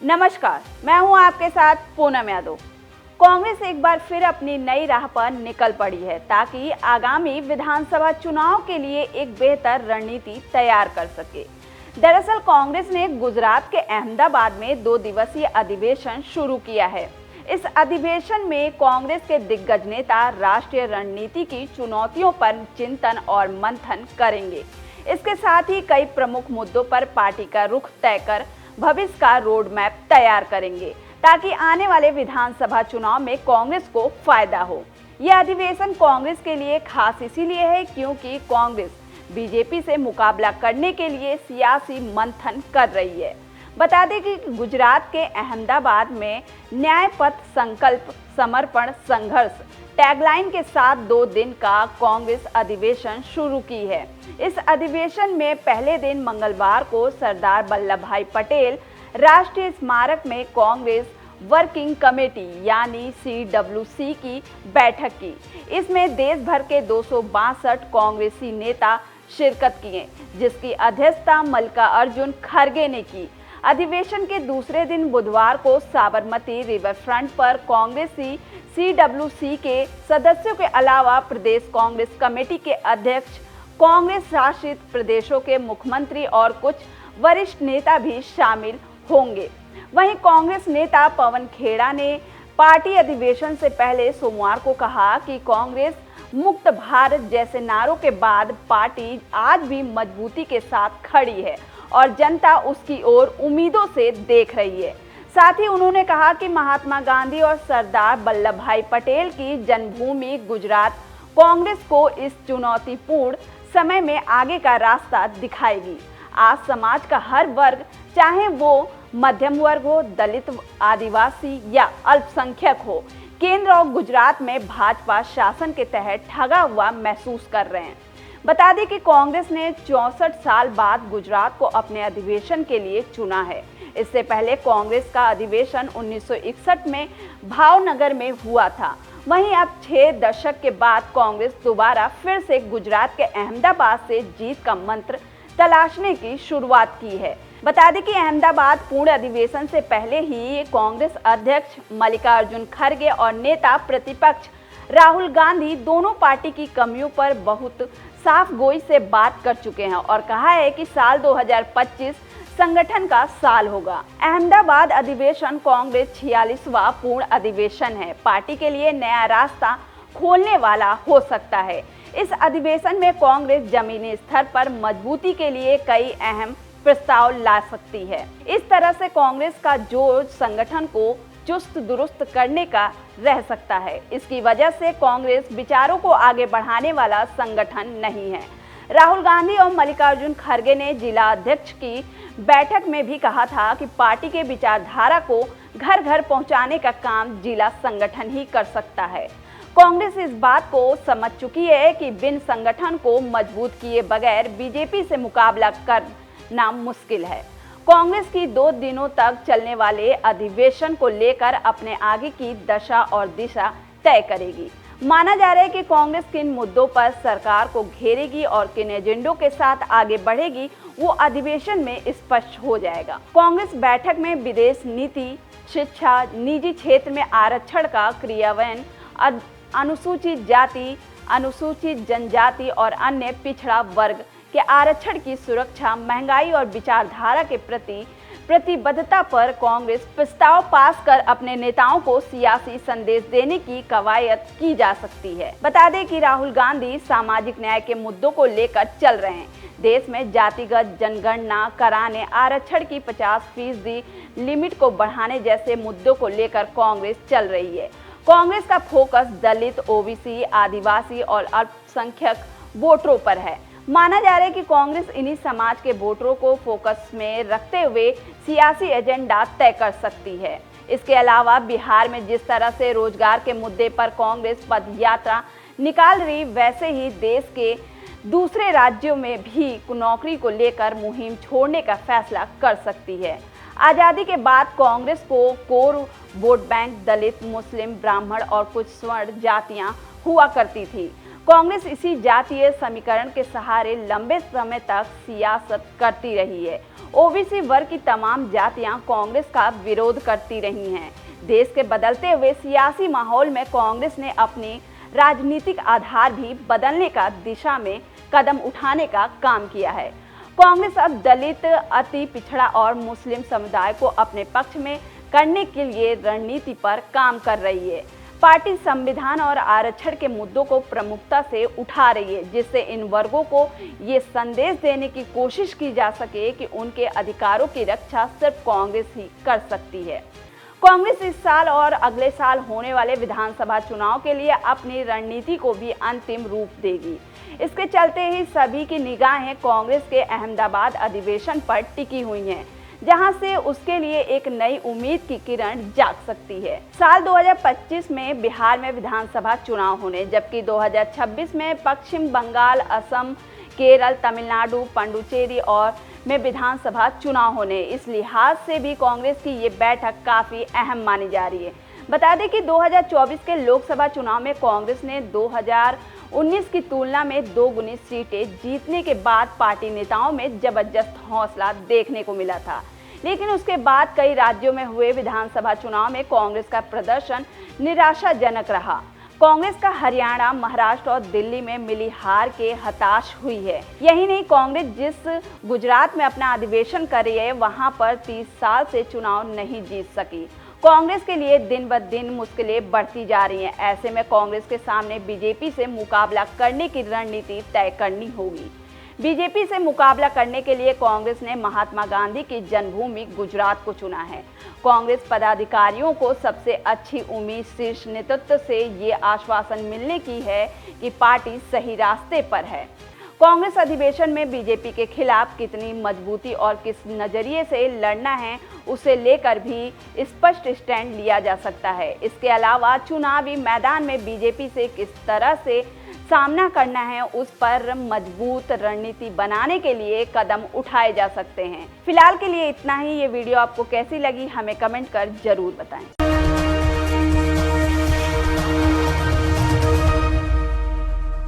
नमस्कार, मैं हूं आपके साथ पूनम यादव। कांग्रेस एक बार फिर अपनी नई राह पर निकल पड़ी है ताकि आगामी विधानसभा चुनाव के लिए एक बेहतर रणनीति तैयार कर सके। दरअसल कांग्रेस ने गुजरात के अहमदाबाद में 2 दिवसीय अधिवेशन शुरू किया है। इस अधिवेशन में कांग्रेस के दिग्गज नेता राष्ट्रीय रणनीति की चुनौतियों पर चिंतन और मंथन करेंगे। इसके साथ ही कई प्रमुख मुद्दों पर पार्टी का रुख तय कर भविष्य का रोड मैप तैयार करेंगे ताकि आने वाले विधानसभा चुनाव में कांग्रेस को फायदा हो। यह अधिवेशन कांग्रेस के लिए खास इसीलिए है क्योंकि कांग्रेस बीजेपी से मुकाबला करने के लिए सियासी मंथन कर रही है। बता दें कि गुजरात के अहमदाबाद में न्याय पथ संकल्प समर्पण संघर्ष टैगलाइन के साथ 2 दिन का कांग्रेस अधिवेशन शुरू की है। इस अधिवेशन में पहले दिन मंगलवार को सरदार वल्लभ भाई पटेल राष्ट्रीय स्मारक में कांग्रेस वर्किंग कमेटी यानी CWC की बैठक की। इसमें देश भर के 262 कांग्रेसी नेता शिरकत किए, जिसकी अध्यक्षता मल्लिकार्जुन खड़गे ने की। अधिवेशन के दूसरे दिन बुधवार को साबरमती रिवर फ्रंट पर कांग्रेसी CWC के सदस्यों के अलावा प्रदेश कांग्रेस कमेटी के अध्यक्ष, कांग्रेस शासित प्रदेशों के मुख्यमंत्री और कुछ वरिष्ठ नेता भी शामिल होंगे। वहीं कांग्रेस नेता पवन खेड़ा ने पार्टी अधिवेशन से पहले सोमवार को कहा कि कांग्रेस मुक्त भारत जैसे नारों के बाद पार्टी आज भी मजबूती के साथ खड़ी है और जनता उसकी ओर उम्मीदों से देख रही है। साथ ही उन्होंने कहा कि महात्मा गांधी और सरदार वल्लभ भाई पटेल की जन्मभूमि गुजरात कांग्रेस को इस चुनौतीपूर्ण समय में आगे का रास्ता दिखाएगी। आज समाज का हर वर्ग, चाहे वो मध्यम वर्ग हो, दलित, आदिवासी या अल्पसंख्यक हो, केंद्र और गुजरात में भाजपा शासन के तहत ठगा हुआ महसूस कर रहे हैं। बता दें कि कांग्रेस ने 64 साल बाद गुजरात को अपने अधिवेशन के लिए चुना है। इससे पहले कांग्रेस का अधिवेशन 1961 में भावनगर में हुआ था। वहीं अब 6 दशक के बाद कांग्रेस दोबारा फिर से गुजरात के अहमदाबाद से जीत का मंत्र तलाशने की शुरुआत की है। बता दें कि अहमदाबाद पूर्ण अधिवेशन से पहले ही कांग्रेस अध्यक्ष मल्लिकार्जुन खड़गे और नेता प्रतिपक्ष राहुल गांधी दोनों पार्टी की कमियों पर बहुत साफ गोई से बात कर चुके हैं और कहा है कि साल 2025 संगठन का साल होगा। अहमदाबाद अधिवेशन कांग्रेस 46वां पूर्ण अधिवेशन है। पार्टी के लिए नया रास्ता खोलने वाला हो सकता है। इस अधिवेशन में कांग्रेस जमीनी स्तर पर मजबूती के लिए कई अहम प्रस्ताव ला सकती है। इस तरह से कांग्रेस का जोर संगठन को चुस्त दुरुस्त करने का रह सकता है। इसकी वजह से कांग्रेस विचारों को आगे बढ़ाने वाला संगठन नहीं है। राहुल गांधी और मल्लिकार्जुन खड़गे ने जिला अध्यक्ष की बैठक में भी कहा था कि पार्टी के विचारधारा को घर घर पहुंचाने का काम जिला संगठन ही कर सकता है। कांग्रेस इस बात को समझ चुकी है कि बिन संगठन को मजबूत किए बगैर बीजेपी से मुकाबला करना मुश्किल है। कांग्रेस की 2 दिनों तक चलने वाले अधिवेशन को लेकर अपने आगे की दशा और दिशा तय करेगी। माना जा रहा है कि कांग्रेस किन मुद्दों पर सरकार को घेरेगी और किन एजेंडों के साथ आगे बढ़ेगी, वो अधिवेशन में स्पष्ट हो जाएगा। कांग्रेस बैठक में विदेश नीति, शिक्षा, निजी क्षेत्र में आरक्षण का क्रियान्वयन, अनुसूचित जाति, अनुसूचित जनजाति और अन्य पिछड़ा वर्ग के आरक्षण की सुरक्षा, महंगाई और विचारधारा के प्रति प्रतिबद्धता पर कांग्रेस प्रस्ताव पास कर अपने नेताओं को सियासी संदेश देने की कवायद की जा सकती है। बता दें कि राहुल गांधी सामाजिक न्याय के मुद्दों को लेकर चल रहे हैं। देश में जातिगत जनगणना कराने, आरक्षण की 50% लिमिट को बढ़ाने जैसे मुद्दों को लेकर कांग्रेस चल रही है। कांग्रेस का फोकस दलित, ओबीसी, आदिवासी और अल्पसंख्यक वोटरों पर है। माना जा रहा है कि कांग्रेस इन्हीं समाज के वोटरों को फोकस में रखते हुए सियासी एजेंडा तय कर सकती है। इसके अलावा बिहार में जिस तरह से रोजगार के मुद्दे पर कांग्रेस पद यात्रा निकाल रही, वैसे ही देश के दूसरे राज्यों में भी नौकरी को लेकर मुहिम छोड़ने का फैसला कर सकती है। आज़ादी के बाद कांग्रेस को कोर वोट बैंक दलित, मुस्लिम, ब्राह्मण और कुछ स्वर्ण जातियां हुआ करती थी। कांग्रेस इसी जातीय समीकरण के सहारे लंबे समय तक सियासत करती रही है। ओबीसी वर्ग की तमाम जातियां कांग्रेस का विरोध करती रही हैं। देश के बदलते हुए सियासी माहौल में कांग्रेस ने अपनी राजनीतिक आधार भी बदलने का दिशा में कदम उठाने का काम किया है। कांग्रेस अब दलित, अति पिछड़ा और मुस्लिम समुदाय को अपने पक्ष में करने के लिए रणनीति पर काम कर रही है। पार्टी संविधान और आरक्षण के मुद्दों को प्रमुखता से उठा रही है, जिससे इन वर्गों को ये संदेश देने की कोशिश की जा सके कि उनके अधिकारों की रक्षा सिर्फ कांग्रेस ही कर सकती है। कांग्रेस इस साल और अगले साल होने वाले विधानसभा चुनाव के लिए अपनी रणनीति को भी अंतिम रूप देगी। इसके चलते ही सभी की निगाहें कांग्रेस के अहमदाबाद अधिवेशन पर टिकी हुई हैं, जहां से उसके लिए एक नई उम्मीद की किरण जाग सकती है। साल 2025 में बिहार में विधानसभा चुनाव होने, जबकि 2026 में पश्चिम बंगाल, असम, केरल, तमिलनाडु, पुडुचेरी और में विधानसभा चुनाव होने। इस लिहाज से भी कांग्रेस की ये बैठक काफी अहम मानी जा रही है। बता दें कि 2024 के लोकसभा चुनाव में कांग्रेस ने 2019 की तुलना में 2 गुनी सीटें जीतने के बाद पार्टी नेताओं में जबरदस्त हौसला देखने को मिला था, लेकिन उसके बाद कई राज्यों में हुए विधानसभा चुनाव में कांग्रेस का प्रदर्शन निराशाजनक रहा। कांग्रेस का हरियाणा, महाराष्ट्र और दिल्ली में मिली हार के हताश हुई है। यही नहीं, कांग्रेस जिस गुजरात में अपना अधिवेशन कर रही है, वहां पर 30 साल से चुनाव नहीं जीत सकी। कांग्रेस के लिए दिन ब दिन मुश्किलें बढ़ती जा रही हैं। ऐसे में कांग्रेस के सामने बीजेपी से मुकाबला करने की रणनीति तय करनी होगी। बीजेपी से मुकाबला करने के लिए कांग्रेस ने महात्मा गांधी की जन्मभूमि गुजरात को चुना है। कांग्रेस पदाधिकारियों को सबसे अच्छी उम्मीद शीर्ष नेतृत्व से ये आश्वासन मिलने की है कि पार्टी सही रास्ते पर है। कांग्रेस अधिवेशन में बीजेपी के खिलाफ कितनी मजबूती और किस नजरिए से लड़ना है, उसे लेकर भी स्पष्ट स्टैंड लिया जा सकता है। इसके अलावा चुनावी मैदान में बीजेपी से किस तरह से सामना करना है, उस पर मजबूत रणनीति बनाने के लिए कदम उठाए जा सकते हैं। फिलहाल के लिए इतना ही। ये वीडियो आपको कैसी लगी, हमें कमेंट कर जरूर बताएं।